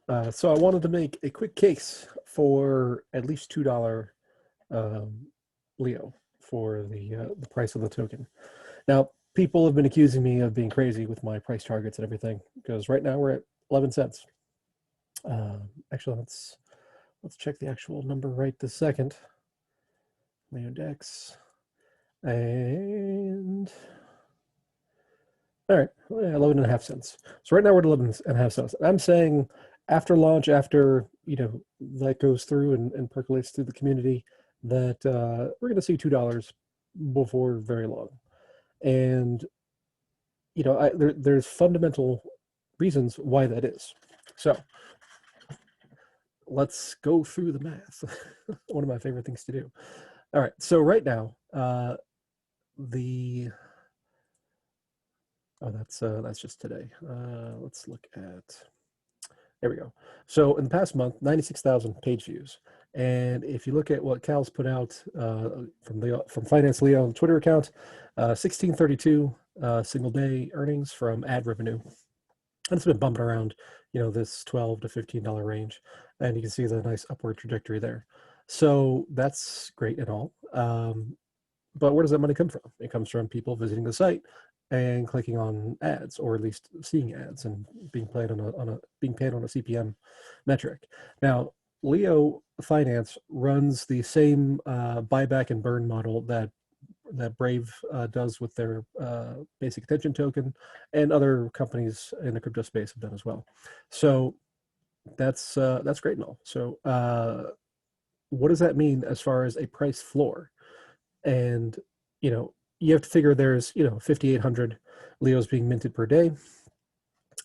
So I wanted to make a quick case for at least $2 Leo for the price of the token. Now, people have been accusing me of being crazy with my price targets and everything because right now we're at 11 cents. Actually, let's check the actual number right this second. Leo Dex and all right, 11 and a half cents. So right now we're at 11 and a half cents. I'm saying after launch, after that goes through and percolates through the community, that we're going to see $2 before very long. And there's fundamental reasons why that is. So let's go through the math. One of my favorite things to do. All right, so right now, the oh, that's just today. Let's look at. There we go. So in the past month, 96,000 page views. And if you look at what Cal's put out from Finance Leo on the Twitter account, 1632 single day earnings from ad revenue. And it's been bumping around, this $12 to $15 range. And you can see the nice upward trajectory there. So that's great and all. But where does that money come from? It comes from people visiting the site and clicking on ads, or at least seeing ads and being paid on a CPM metric. Now, Leo Finance runs the same buyback and burn model that Brave does with their basic attention token, and other companies in the crypto space have done as well. So that's great and all. So what does that mean as far as a price floor? And you have to figure there's 5,800 Leos being minted per day,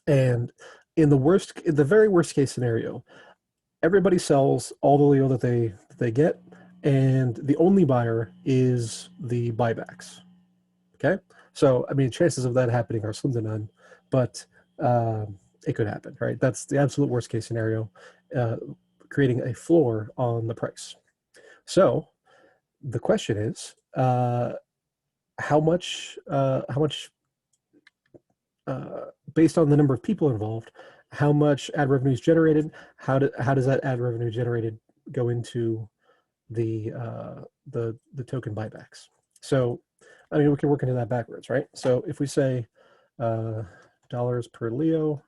and in the very worst case scenario, everybody sells all the Leo that they get, and the only buyer is the buybacks. Okay, so I mean, chances of that happening are slim to none, but it could happen, right? That's the absolute worst case scenario, creating a floor on the price. So the question is, how much based on the number of people involved, how much ad revenue is generated? How does that ad revenue generated go into the token buybacks? So, I mean, we can work into that backwards, right? So if we say dollars per Leo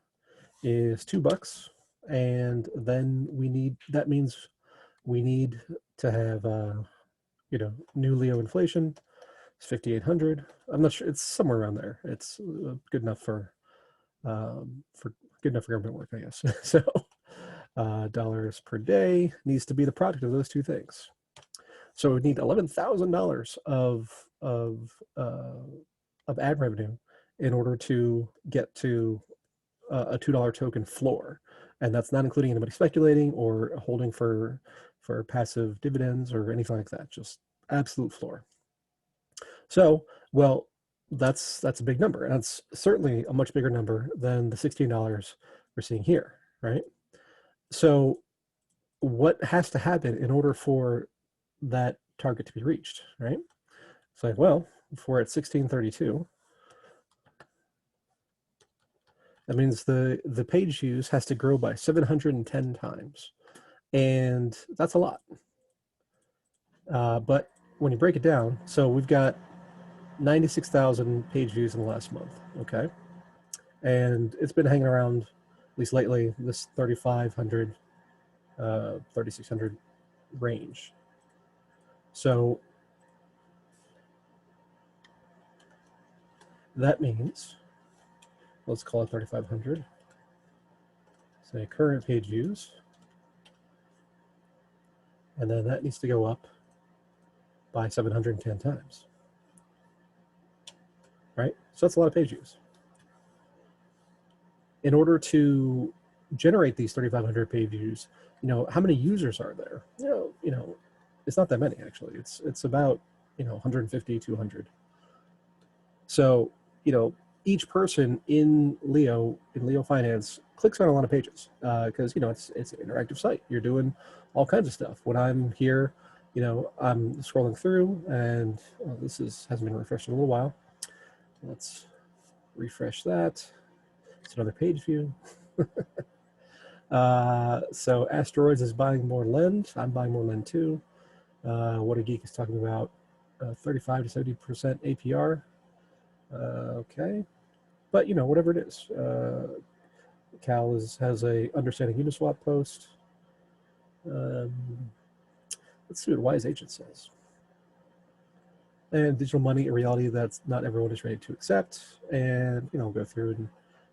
is $2, and then that means we need to have new Leo inflation. It's 5,800. I'm not sure. It's somewhere around there. It's good enough for government work, I guess. So dollars per day needs to be the product of those two things. So we need $11,000 of ad revenue in order to get to a $2 token floor, and that's not including anybody speculating or holding for passive dividends or anything like that. Just absolute floor. So, well, that's a big number, and it's certainly a much bigger number than the $16 we're seeing here, right? So, what has to happen in order for that target to be reached, right? It's like, well, if we're at 1632, that means the page views has to grow by 710 times, and that's a lot. But when you break it down, so we've got 96,000 page views in the last month, okay? And it's been hanging around, at least lately, this 3,500, 3,600 range. So that means, let's call it 3,500, say current page views, and then that needs to go up by 710 times, right? So that's a lot of page views. In order to generate these 3,500 page views, how many users are there? It's not that many, actually. It's about 150, 200. So each person in Leo Finance clicks on a lot of pages because it's an interactive site. You're doing all kinds of stuff. When I'm here, I'm scrolling through, and hasn't been refreshed in a little while. Let's refresh that. It's another page view. So Asteroids is buying more lend. I'm buying more lend too. What a Geek is talking about 35 to 70% APR. Okay, but whatever it is. Cal has a understanding Uniswap post. Um, let's see what Wise Agent says. And digital money, a reality that's not everyone is ready to accept. And go through and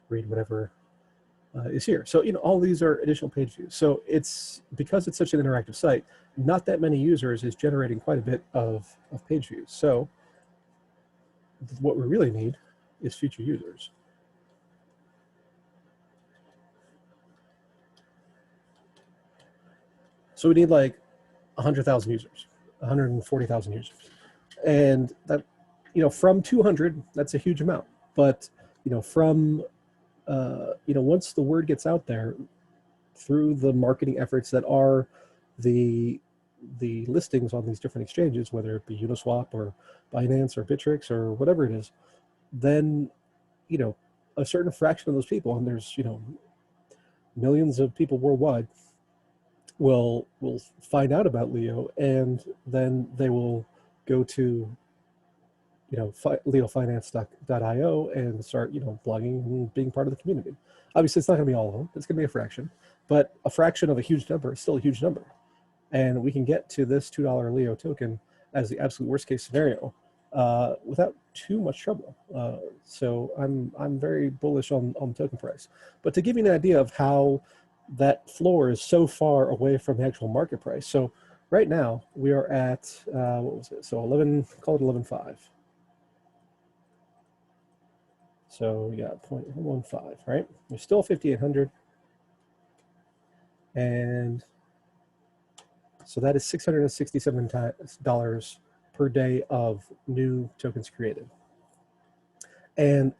read whatever is here. So all these are additional page views. So it's because it's such an interactive site, not that many users is generating quite a bit of page views. So what we really need is future users. So we need like 100,000 users, 140,000 users. And that, from 200, that's a huge amount. But, from, once the word gets out there through the marketing efforts that are the listings on these different exchanges, whether it be Uniswap or Binance or Bittrex or whatever it is, then, a certain fraction of those people, and there's, millions of people worldwide, will find out about Leo, and then they will go to leofinance.io and start blogging and being part of the community. Obviously, it's not going to be all of them. It's going to be a fraction, but a fraction of a huge number is still a huge number, and we can get to this $2 Leo token as the absolute worst case scenario without too much trouble. So I'm very bullish on token price. But to give you an idea of how that floor is so far away from the actual market price. So right now we are at what was it? So 11, call it 11.5. So yeah, 0.15, right? We're still 5,800, and so that is $667 per day of new tokens created. And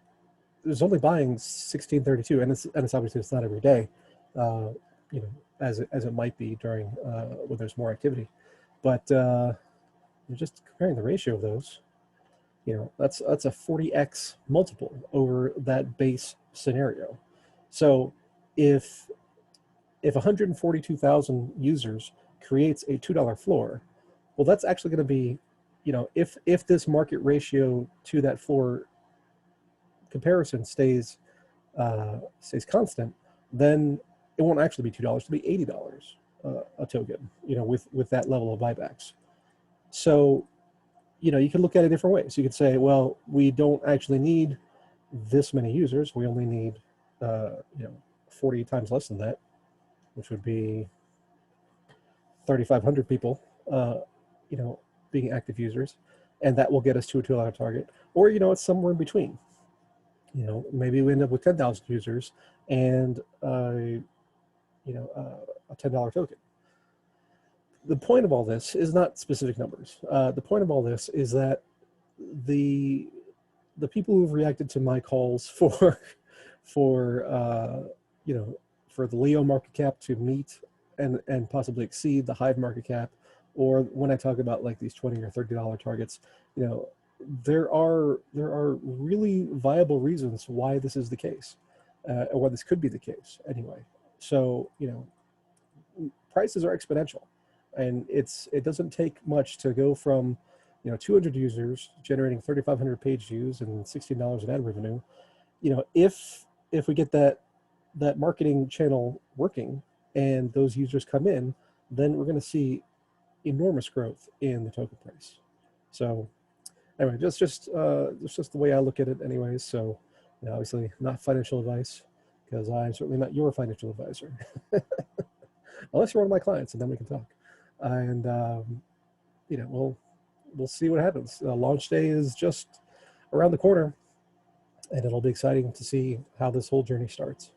there's only buying 1632, and it's obviously it's not every day, as it might be during when there's more activity, but you're just comparing the ratio of those. That's a 40x multiple over that base scenario. So if 142,000 users creates a $2 floor, well, that's actually going to be, if this market ratio to that floor comparison stays constant, then it won't actually be $2. It'll be $80 a token, with that level of buybacks. So, you can look at it different ways. You could say, well, we don't actually need this many users. We only need, 40 times less than that, which would be 3,500 people, being active users, and that will get us to a $2 target. Or, it's somewhere in between. Maybe we end up with 10,000 users and, a $10 token. The point of all this is not specific numbers. The point of all this is that the people who've reacted to my calls for the Leo market cap to meet and possibly exceed the Hive market cap, or when I talk about like these $20 or $30 targets, there are really viable reasons why this is the case, or why this could be the case anyway. So prices are exponential, and it doesn't take much to go from 200 users generating 3,500 page views and $16 in ad revenue. If we get that marketing channel working and those users come in, then we're going to see enormous growth in the token price. So anyway, just the way I look at it anyways. So obviously not financial advice, because I'm certainly not your financial advisor. Unless you're one of my clients, and then we can talk. And we'll see what happens. Launch day is just around the corner, and it'll be exciting to see how this whole journey starts.